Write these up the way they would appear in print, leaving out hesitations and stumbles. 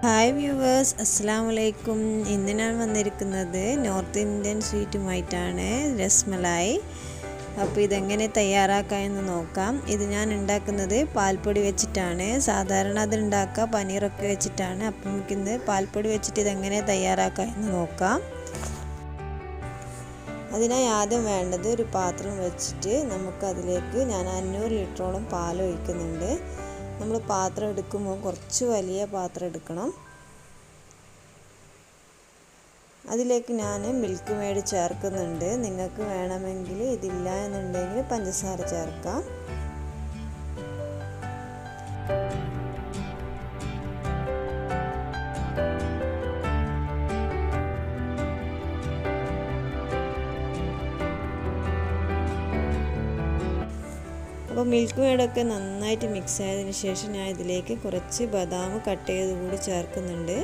Hi viewers, അസ്സലാമു അലൈക്കും. ഇന്ന് ഞാൻ വന്നിരിക്കുന്നത് നോർത്ത് ഇന്ത്യൻ സ്വീറ്റുമായിട്ടാണ്, രസ്മലായി. അപ്പോൾ ഇതെങ്ങനെ തയ്യാറാക്കാമെന്ന് നോക്കാം. ഇത് ഞാൻ ഉണ്ടാക്കുന്നത് പാൽപ്പൊടി വെച്ചിട്ടാണ്. സാധാരണ അത് ഉണ്ടാക്കുക പനീറൊക്കെ വെച്ചിട്ടാണ്. അപ്പം നമുക്കിന്ന് പാൽപ്പൊടി വെച്ചിട്ട് ഇതെങ്ങനെ തയ്യാറാക്കാമെന്ന് നോക്കാം. അതിനായി ആദ്യം വേണ്ടത് ഒരു പാത്രം വെച്ചിട്ട് നമുക്കതിലേക്ക് ഞാൻ 500 ലിറ്ററോളം പാൽ ഒഴിക്കുന്നുണ്ട്. നമ്മൾ പാത്രം എടുക്കുമ്പോൾ കുറച്ച് വലിയ പാത്രം എടുക്കണം. അതിലേക്ക് ഞാൻ മിൽക്ക് മെയ്ഡ് ചേർക്കുന്നുണ്ട്. നിങ്ങൾക്ക് വേണമെങ്കിൽ ഇതില്ല എന്നുണ്ടെങ്കിൽ പഞ്ചസാര ചേർക്കാം. അപ്പോൾ മിൽക്ക് മെയ്ഡൊക്കെ നന്നായിട്ട് മിക്സ് ആയതിന് ശേഷം ഞാൻ ഇതിലേക്ക് കുറച്ച് ബദാം കട്ട് ചെയ്ത് കൂടി ചേർക്കുന്നുണ്ട്.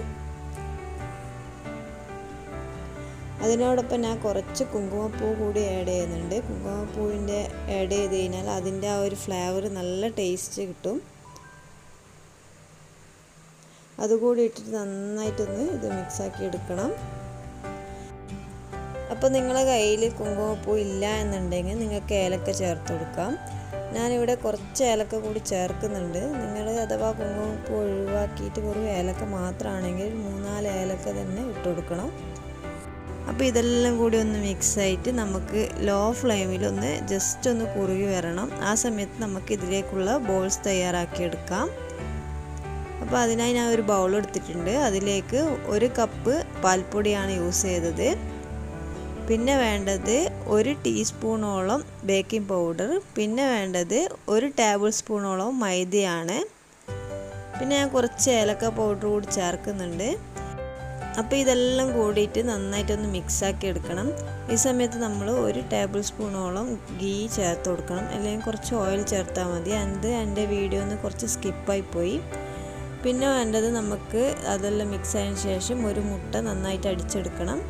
അതിനോടൊപ്പം ഞാൻ കുറച്ച് കുങ്കുമപ്പൂ കൂടി ആഡ് ചെയ്യുന്നുണ്ട്. കുങ്കുമപ്പൂവിൻ്റെ ആഡ് ചെയ്ത് കഴിഞ്ഞാൽ അതിൻ്റെ ആ ഒരു ഫ്ലേവർ നല്ല ടേസ്റ്റ് കിട്ടും. അതുകൂടി ഇട്ടിട്ട് നന്നായിട്ടൊന്ന് ഇത് മിക്സാക്കി എടുക്കണം. അപ്പോൾ നിങ്ങളുടെ കയ്യിൽ കുങ്കുമപ്പൂ ഇല്ല എന്നുണ്ടെങ്കിൽ നിങ്ങൾക്ക് ഏലക്ക ചേർത്ത് കൊടുക്കാം. ഞാനിവിടെ കുറച്ച് ഏലക്ക കൂടി ചേർക്കുന്നുണ്ട്. നിങ്ങൾ അഥവാ കുങ്കുമപ്പൂ ഒഴിവാക്കിയിട്ട് വെറും ഏലക്ക മാത്രമാണെങ്കിൽ 3-4 ഏലക്ക തന്നെ ഇട്ട് കൊടുക്കണം. അപ്പോൾ ഇതെല്ലാം കൂടി ഒന്ന് മിക്സായിട്ട് നമുക്ക് ലോ ഫ്ലെയിമിൽ ഒന്ന് ജസ്റ്റ് ഒന്ന് കുറുകി വരണം. ആ സമയത്ത് നമുക്ക് ഇതിലേക്കുള്ള ബോൾസ് തയ്യാറാക്കിയെടുക്കാം. അപ്പോൾ അതിനായി ഞാൻ ഒരു ബൗൾ എടുത്തിട്ടുണ്ട്. അതിലേക്ക് 1 കപ്പ് പാൽപ്പൊടിയാണ് യൂസ് ചെയ്തത്. പിന്നെ വേണ്ടത് 1 ടീസ്പൂണോളം ബേക്കിംഗ് പൗഡർ, പിന്നെ വേണ്ടത് 1 ടേബിൾ സ്പൂണോളം മൈദയാണ്. പിന്നെ ഞാൻ കുറച്ച് ഏലക്ക പൗഡർ കൂടി ചേർക്കുന്നുണ്ട്. അപ്പോൾ ഇതെല്ലാം കൂടിയിട്ട് നന്നായിട്ടൊന്ന് മിക്സാക്കി എടുക്കണം. ഈ സമയത്ത് നമ്മൾ 1 ടേബിൾ സ്പൂണോളം ഗീ ചേർത്ത് കൊടുക്കണം, അല്ലെങ്കിൽ കുറച്ച് ഓയിൽ ചേർത്താൽ മതി. എൻ്റെ വീഡിയോ ഒന്ന് കുറച്ച് സ്കിപ്പായി പോയി. പിന്നെ വേണ്ടത് നമുക്ക് അതെല്ലാം മിക്സ് ആയതിനു ശേഷം 1 മുട്ട നന്നായിട്ട് അടിച്ചെടുക്കണം.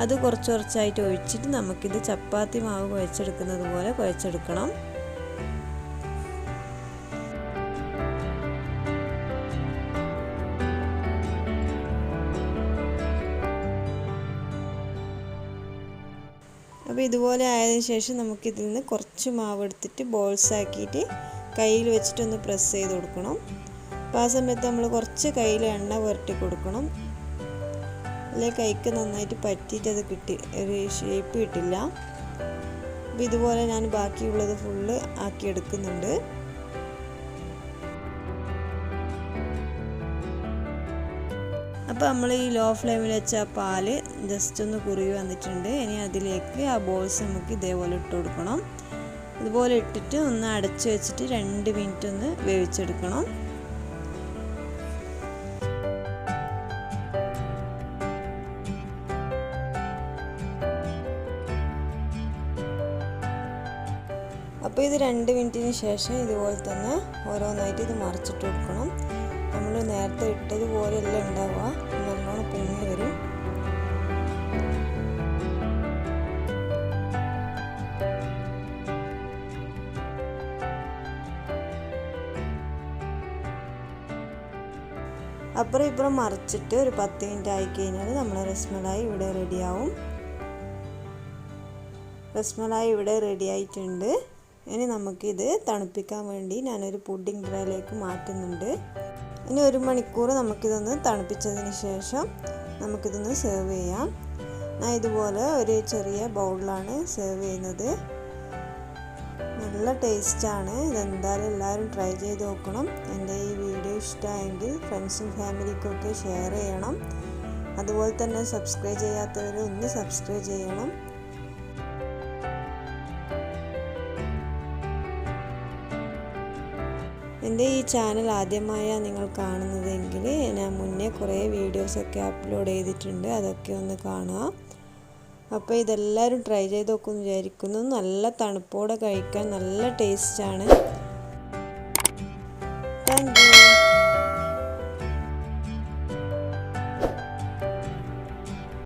അത് കുറച്ചായിട്ട് ഒഴിച്ചിട്ട് നമുക്കിത് ചപ്പാത്തി മാവ് കുഴച്ചെടുക്കുന്നത് പോലെ കുഴച്ചെടുക്കണം. അപ്പോൾ ഇതുപോലെ ആയതിനു ശേഷം നമുക്കിതിൽ നിന്ന് കുറച്ച് മാവ് എടുത്തിട്ട് ബോൾസ് ആക്കിയിട്ട് കയ്യിൽ വെച്ചിട്ടൊന്ന് പ്രസ് ചെയ്ത് കൊടുക്കണം. അപ്പോൾ ആ സമയത്ത് നമ്മൾ കുറച്ച് കയ്യിൽ എണ്ണ പുരട്ടി കൊടുക്കണം. അല്ലെങ്കിൽ കൈക്ക് നന്നായിട്ട് പറ്റിയിട്ട് അത് ഒരു ഷേപ്പ് കിട്ടില്ല. അപ്പോൾ ഇതുപോലെ ഞാൻ ബാക്കിയുള്ളത് ഫുള്ള് ആക്കിയെടുക്കുന്നുണ്ട്. അപ്പോൾ നമ്മൾ ഈ ലോ ഫ്ലെയിമിൽ വെച്ച പാല് ജസ്റ്റ് ഒന്ന് കുറുകി വന്നിട്ടുണ്ട്. ഇനി അതിലേക്ക് ആ ബോൾസ് നമുക്ക് ഇതേപോലെ ഇട്ട് കൊടുക്കണം. ഇതുപോലെ ഇട്ടിട്ട് ഒന്ന് അടച്ചു വെച്ചിട്ട് 2 മിനിറ്റ് ഒന്ന് വേവിച്ചെടുക്കണം. അപ്പോൾ ഇത് 2 മിനിറ്റിന് ശേഷം ഇതുപോലെ തന്നെ ഓരോന്നായിട്ട് ഇത് മറിച്ചിട്ട് കൊടുക്കണം. നമ്മൾ നേരത്തെ ഇട്ടതുപോലെയല്ല ഉണ്ടാവുക, നല്ലോണം പൊങ്ങി വരും. അപ്പുറം ഇപ്പുറം മറിച്ചിട്ട് ഒരു 10 മിനിറ്റ് ആയി കഴിഞ്ഞാൽ നമ്മുടെ രസ്മലായി ഇവിടെ റെഡിയാവും. രസ്മലായി ഇവിടെ റെഡി ആയിട്ടുണ്ട്. ഇനി നമുക്കിത് തണുപ്പിക്കാൻ വേണ്ടി ഞാനൊരു പുഡിംഗ് ട്രേയിലേക്ക് മാറ്റുന്നുണ്ട്. ഇനി 1 മണിക്കൂർ നമുക്കിതൊന്ന് തണുപ്പിച്ചതിന് ശേഷം നമുക്കിതൊന്ന് സെർവ് ചെയ്യാം. ഞാൻ ഇതുപോലെ ഒരു ചെറിയ ബൗളിലാണ് സെർവ് ചെയ്യുന്നത്. നല്ല ടേസ്റ്റാണ്. ഇതെന്തായാലും എല്ലാവരും ട്രൈ ചെയ്ത് നോക്കണം. എൻ്റെ ഈ വീഡിയോ ഇഷ്ടമായെങ്കിൽ ഫ്രണ്ട്സും ഫാമിലിക്കൊക്കെ ഷെയർ ചെയ്യണം. അതുപോലെ തന്നെ സബ്സ്ക്രൈബ് ചെയ്യാത്തവർ ഒന്ന് സബ്സ്ക്രൈബ് ചെയ്യണം. എൻ്റെ ഈ ചാനൽ ആദ്യമായാണ് നിങ്ങൾ കാണുന്നതെങ്കിൽ ഞാൻ മുന്നേ കുറേ വീഡിയോസൊക്കെ അപ്ലോഡ് ചെയ്തിട്ടുണ്ട്, അതൊക്കെ ഒന്ന് കാണുക. അപ്പോൾ ഇതെല്ലാവരും ട്രൈ ചെയ്ത് നോക്കുമെന്ന് വിചാരിക്കുന്നു. നല്ല തണുപ്പോടെ കഴിക്കാൻ നല്ല ടേസ്റ്റാണ്. Thank you.